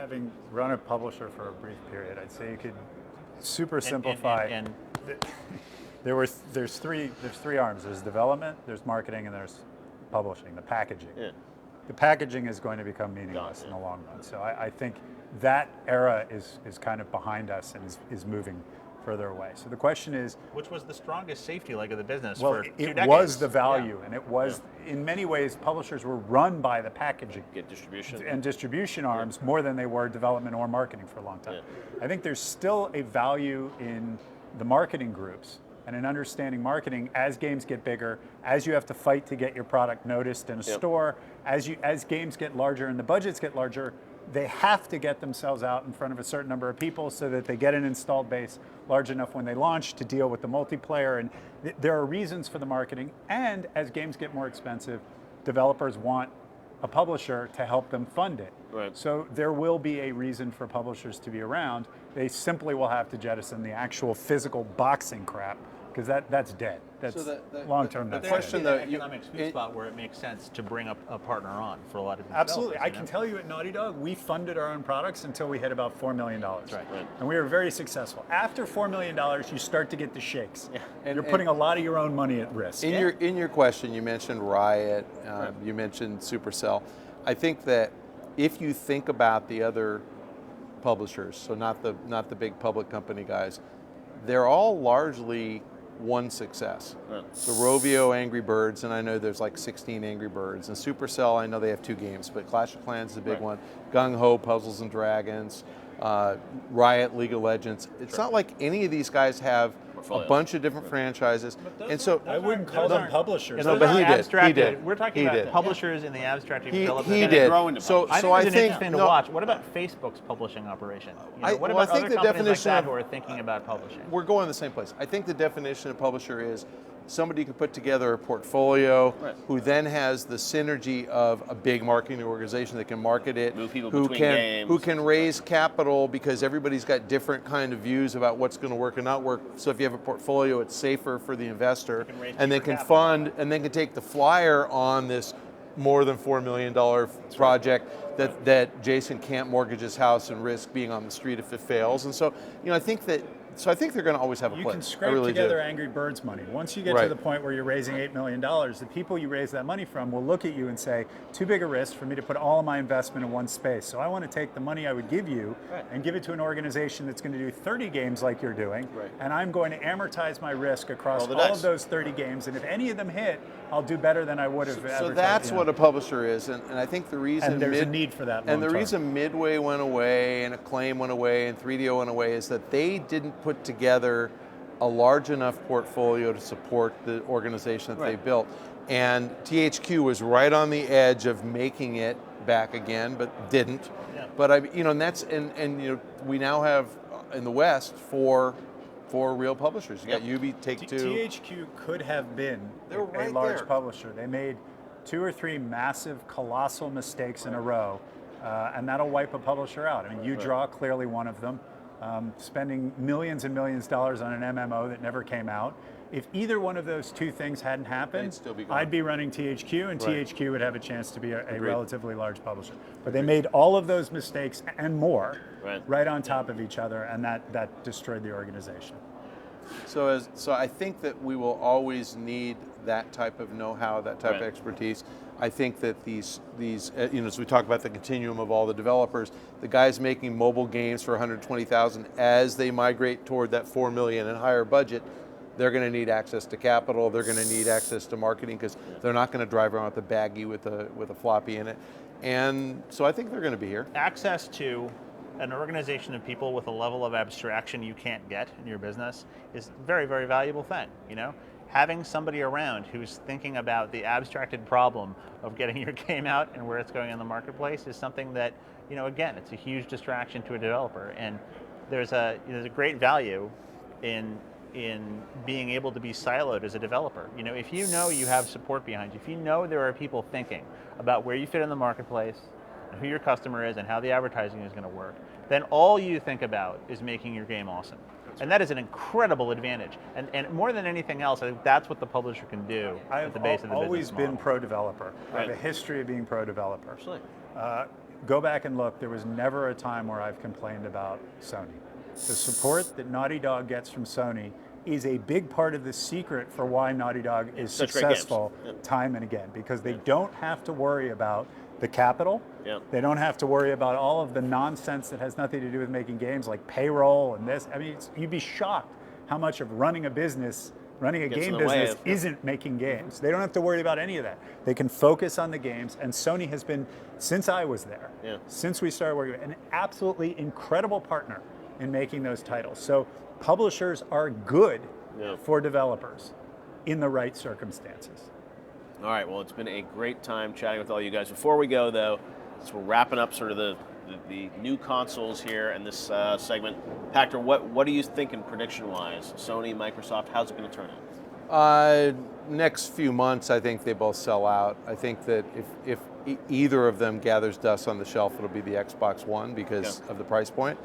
having run a publisher for a brief period, I'd say you could super simplify. There's three arms. There's development, there's marketing, and there's publishing, the packaging. Yeah. The packaging is going to become meaningless in the long run. So I think that era is kind of behind us and is moving further away. So the question is, which was the strongest safety leg of the business well, for 2 it decades. was the value, and it was in many ways publishers were run by the packaging Get distribution and distribution arms more than they were development or marketing for a long time. I think there's still a value in the marketing groups and in understanding marketing as games get bigger, as you have to fight to get your product noticed in a store, as games get larger and the budgets get larger, they have to get themselves out in front of a certain number of people so that they get an installed base large enough when they launch to deal with the multiplayer. And there are reasons for the marketing. And as games get more expensive, developers want a publisher to help them fund it. Right. So there will be a reason for publishers to be around. They simply will have to jettison the actual physical boxing crap, because that's dead. That's So long-term. the That's question dead. though, economic sweet spot where it makes sense to bring up a partner on for a lot of these Absolutely. I developers, can tell you at Naughty Dog, we funded our own products until we hit about $4 million. Right. And we were very successful. After $4 million, you start to get the shakes. And- You're putting a lot of your own money at risk. in your question, you mentioned Riot, you mentioned Supercell. I think that if you think about the other publishers, so not the big public company guys, they're all largely one success. So Rovio, Angry Birds, and I know there's like 16 Angry Birds, and Supercell, I know they have 2 games, but Clash of Clans is a big one. Gung Ho, Puzzles and Dragons, Riot, League of Legends. It's not like any of these guys have a bunch of different franchises, and so I wouldn't call them publishers. No, but he did. Abstracted. He did. We're talking He about did. publishers in the abstracted development. He And did. grow into So I think I it's an think interesting to watch. What about Facebook's publishing operation? What about I think other the companies like definition that of- who are thinking about publishing? we're going in the same place. I think the definition of publisher is somebody who can put together a portfolio, who then has the synergy of a big marketing organization that can market it, Move people who between can games. who can raise capital because everybody's got different kind of views about what's going to work and not work. So if you have a portfolio, it's safer for the investor, raise and they cheaper can capital. fund and then can take the flyer on this more than $4 million project that Jason can't mortgage his house and risk being on the street if it fails. And so, I think that. So I think they're going to always have a You place. can I scrape really together do. Angry Birds money. Once you get to Right. the point where you're raising $8 million, the people you raise that money from will look at you and say, too big a risk for me to put all of my investment in one space. So I want to take the money I would give you and give it to an organization that's going to do 30 games like you're doing, and I'm going to amortize my risk across Roll the all dice. of those 30 games, and if any of them hit, I'll do better than I would have So advertised, that's you know. what a publisher is, and I think the reason And there's a need for that and the long-term. reason Midway went away and Acclaim went away and 3DO went away is that they didn't put together a large enough portfolio to support the organization that they built. And THQ was right on the edge of making it back again, but didn't. But we now have in the West four real publishers. You got Ubi, Take-Two. THQ could have been They were a right large there. publisher. They made 2 or 3 massive, colossal mistakes in a row, and that'll wipe a publisher out. I mean, UDraw, clearly one of them, spending millions and millions of dollars on an MMO that never came out. If either one of those 2 things hadn't happened, They'd still be gone. I'd be running THQ, and Right. THQ would have a chance to be a Agreed. relatively large publisher. But they made all of those mistakes and more Right. on top of each other, and that destroyed the organization. So I think that we will always need that type of know-how, that type of expertise. I think that these as we talk about the continuum of all the developers, the guys making mobile games for 120,000, as they migrate toward that 4 million and higher budget, they're going to need access to capital. They're going to need access to marketing because they're not going to drive around with a baggie with a floppy in it. And so I think they're going to be here. Access to an organization of people with a level of abstraction you can't get in your business is a very, very valuable thing, Having somebody around who's thinking about the abstracted problem of getting your game out and where it's going in the marketplace is something that, again, it's a huge distraction to a developer. And there's a great value in being able to be siloed as a developer. If you know you have support behind you, if you know there are people thinking about where you fit in the marketplace, and who your customer is, and how the advertising is going to work, then all you think about is making your game awesome. And that is an incredible advantage. And more than anything else, I think that's what the publisher can do at the base of the business I've always been model. pro-developer. I have a history of being pro-developer. go back and look, there was never a time where I've complained about Sony. The support that Naughty Dog gets from Sony is a big part of the secret for why Naughty Dog is such great games. successful Yep. time and again, because they don't have to worry about the capital. Yep. They don't have to worry about all of the nonsense that has nothing to do with making games, like payroll and this. I mean, you'd be shocked how much of running a business, running a Gets game in the way business of- isn't making games. They don't have to worry about any of that. They can focus on the games, and Sony has been, since I was there, since we started working, an absolutely incredible partner in making those titles. So publishers are good for developers in the right circumstances. All right, well, it's been a great time chatting with all you guys. Before we go, though, so we're wrapping up sort of the new consoles here in this segment. Pachter, what are you thinking prediction-wise? Sony, Microsoft, how's it going to turn out? Next few months, I think they both sell out. I think that if either of them gathers dust on the shelf, it'll be the Xbox One because of the price point.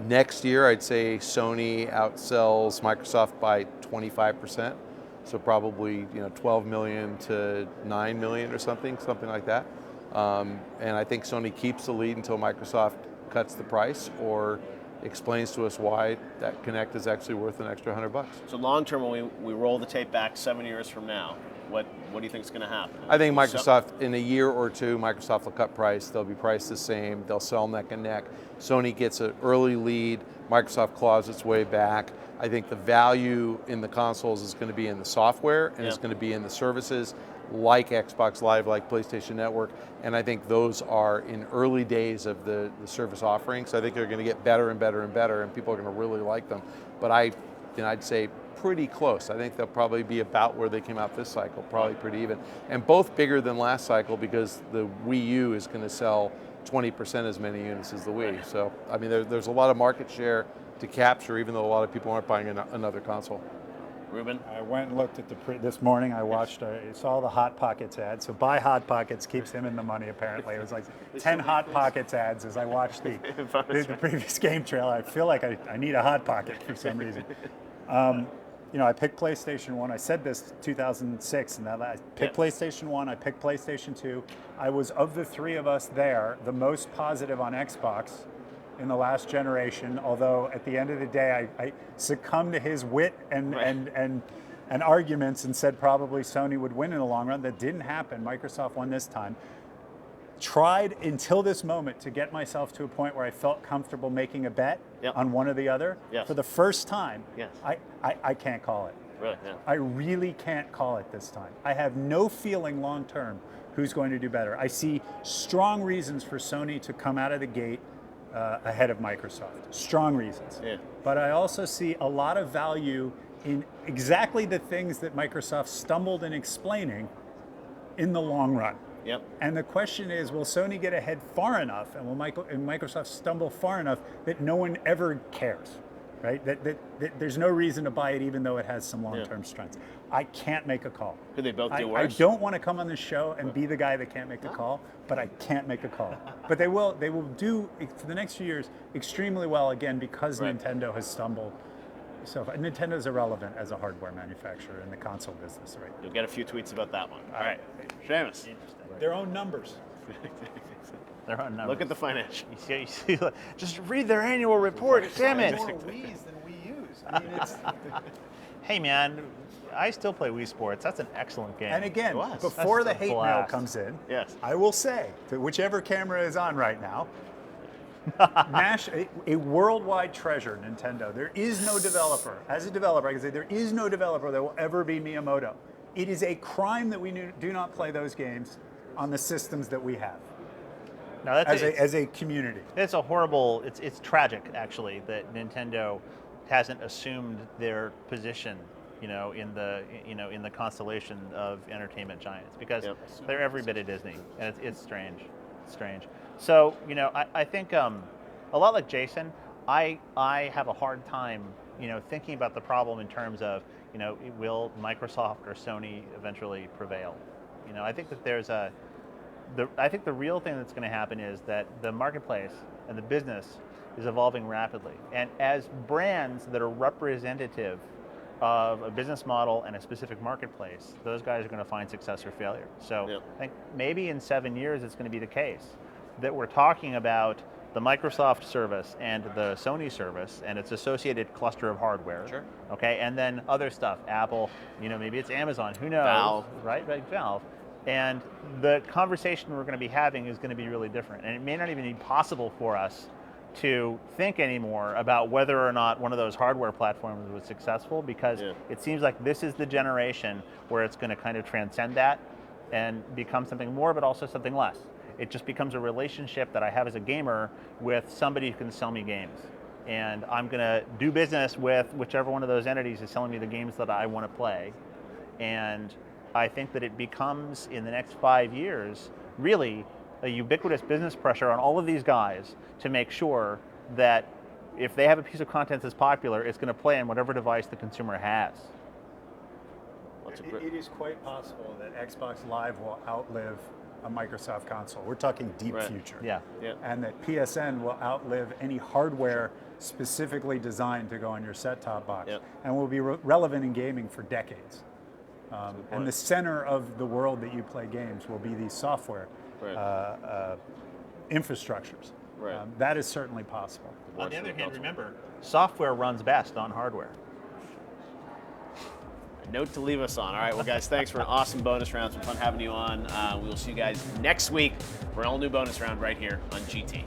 Next year, I'd say Sony outsells Microsoft by 25%. So probably 12 million to 9 million or something like that. And I think Sony keeps the lead until Microsoft cuts the price or explains to us why that Kinect is actually worth an extra $100. So long term, when we roll the tape back 7 years from now, what do you think is going to happen? I think Microsoft, in a year or two, Microsoft will cut price. They'll be priced the same. They'll sell neck and neck. Sony gets an early lead. Microsoft claws its way back. I think the value in the consoles is going to be in the software and it's going to be in the services like Xbox Live, like PlayStation Network. And I think those are in early days of the service offerings. I think they're going to get better and better and better, and people are going to really like them. But I'd say pretty close. I think they'll probably be about where they came out this cycle, probably pretty even. And both bigger than last cycle because the Wii U is going to sell 20% as many units as the Wii. So, I mean, there's a lot of market share to capture, even though a lot of people aren't buying another console. Ruben? I went and looked at this morning. I watched, saw the Hot Pockets ad. So buy Hot Pockets keeps him in the money, apparently. It was like 10 Hot Pockets ads as I watched the previous game trailer. I feel like I need a Hot Pocket for some reason. I picked PlayStation 1. I said this 2006, and I picked PlayStation 1, I picked PlayStation 2. I was, of the three of us there, the most positive on Xbox in the last generation, although at the end of the day, I succumbed to his wit and arguments and said probably Sony would win in the long run. That didn't happen. Microsoft won this time. Tried until this moment to get myself to a point where I felt comfortable making a bet on one or the other. For the first time, I can't call it. Really? Yeah. I really can't call it this time. I have no feeling long term who's going to do better. I see strong reasons for Sony to come out of the gate ahead of Microsoft. Strong reasons. Yeah. But I also see a lot of value in exactly the things that Microsoft stumbled in explaining in the long run. Yep. And the question is, will Sony get ahead far enough, and will Microsoft stumble far enough that no one ever cares, right? That there's no reason to buy it even though it has some long-term strengths. I can't make a call. Could they both do I worse? don't want to come on this show and be the guy that can't make a call, but I can't make a call. But they will do, for the next few years, extremely well, again, because Nintendo has stumbled. So Nintendo's irrelevant as a hardware manufacturer in the console business, right? You'll get a few tweets about that one. All right. Seamus. Their own numbers. Their own numbers. Look at the financials. You see, just read their annual report. Damn it. More Wii's than we use. I mean, it's... Hey, man, I still play Wii Sports. That's an excellent game. And again, It was. before the That's a hate mail blast. comes in, Yes. I will say that whichever camera is on right now, a worldwide treasure, Nintendo. There is no developer. As a developer, I can say there is no developer that will ever be Miyamoto. It is a crime that we do not play those games on the systems that we have No, that's as a community. It's a horrible. It's tragic, actually, that Nintendo hasn't assumed their position, in the constellation of entertainment giants, because they're every bit of Disney, and it's strange. It's strange. So, I think a lot like Jason, I have a hard time, thinking about the problem in terms of, will Microsoft or Sony eventually prevail? I think that I think the real thing that's going to happen is that the marketplace and the business is evolving rapidly. And as brands that are representative of a business model and a specific marketplace, those guys are going to find success or failure. So I think maybe in 7 years it's going to be the case that we're talking about the Microsoft service and the Sony service and its associated cluster of hardware. Sure. Okay, and then other stuff, Apple, maybe it's Amazon, who knows? Valve. Right, Valve. And the conversation we're going to be having is going to be really different. And it may not even be possible for us to think anymore about whether or not one of those hardware platforms was successful, because it seems like this is the generation where it's going to kind of transcend that and become something more, but also something less. It just becomes a relationship that I have as a gamer with somebody who can sell me games. And I'm going to do business with whichever one of those entities is selling me the games that I want to play. And I think that it becomes, in the next 5 years, really a ubiquitous business pressure on all of these guys to make sure that if they have a piece of content that's popular, it's going to play on whatever device the consumer has. It is quite possible that Xbox Live will outlive a Microsoft console. We're talking deep future. Yeah. And that PSN will outlive any hardware specifically designed to go on your set-top box, and will be relevant in gaming for decades. And the center of the world that you play games will be these software infrastructures. That is certainly possible. On the other hand, remember, software runs best on hardware. A note to leave us on. All right, well, guys, thanks for an awesome bonus round. Some fun having you on. We will see you guys next week for an all-new bonus round right here on GT.